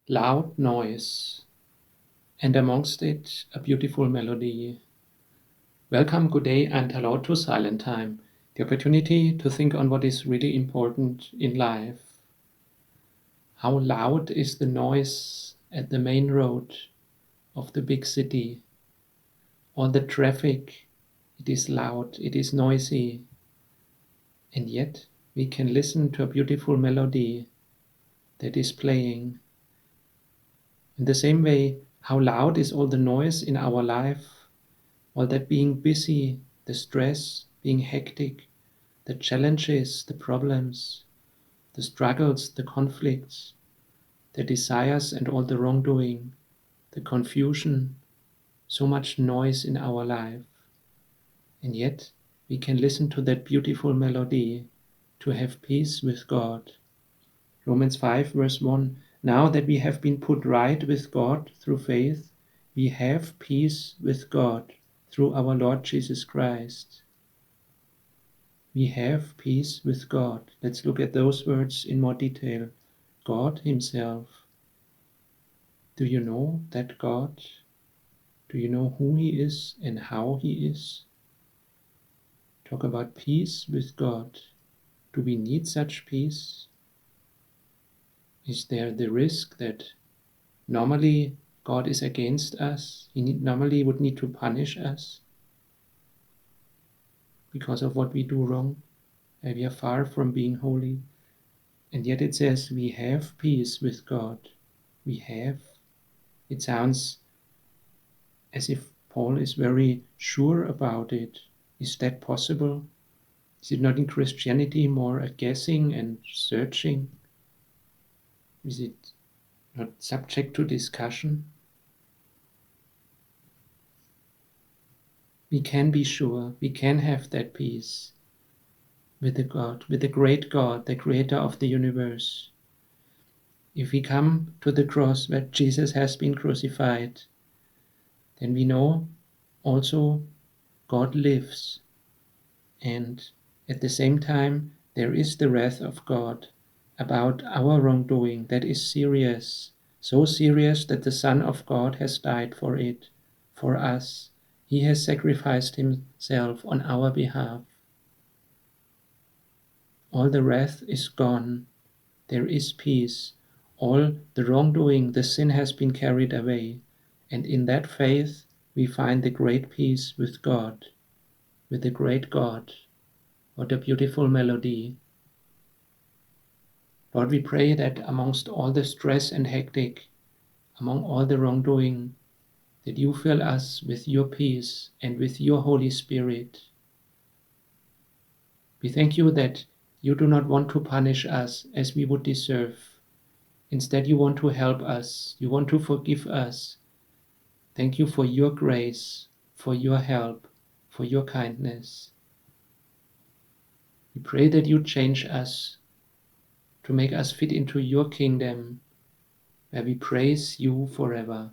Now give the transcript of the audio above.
loud noise, and amongst it a beautiful melody. Welcome, good day, and hello to Silent Time, the opportunity to think on what is really important in life. How loud is the noise at the main road of the big city? All the traffic, it is loud, it is noisy, and yet we can listen to a beautiful melody that is playing. In the same way, how loud is all the noise in our life, all that being busy, the stress, being hectic, the challenges, the problems, the struggles, the conflicts, the desires and all the wrongdoing, the confusion, so much noise in our life. And yet we can listen to that beautiful melody to have peace with God. Romans 5 verse 1, now that we have been put right with God through faith, we have peace with God through our Lord Jesus Christ. We have peace with God. Let's look at those words in more detail. God Himself. Do you know that God? Do you know who He is and how He is? Talk about peace with God. Do we need such peace? Is there the risk that normally God is against us? He normally would need to punish us because of what we do wrong. And we are far from being holy. And yet it says we have peace with God. We have. It sounds as if Paul is very sure about it. Is that possible? Is it not in Christianity more a guessing and searching? Is it not subject to discussion? We can be sure, we can have that peace with the God, with the great God, the creator of the universe. If we come to the cross where Jesus has been crucified, then we know also God lives. And at the same time, there is the wrath of God about our wrongdoing that is serious, so serious that the Son of God has died for it, for us. He has sacrificed Himself on our behalf. All the wrath is gone. There is peace. All the wrongdoing, the sin has been carried away. And in that faith, we find the great peace with God, with the great God. What a beautiful melody. Lord, we pray that amongst all the stress and hectic, among all the wrongdoing, that you fill us with your peace and with your Holy Spirit. We thank you that you do not want to punish us as we would deserve. Instead, you want to help us. You want to forgive us. Thank you for your grace, for your help, for your kindness. We pray that you change us to make us fit into your kingdom, where we praise you forever.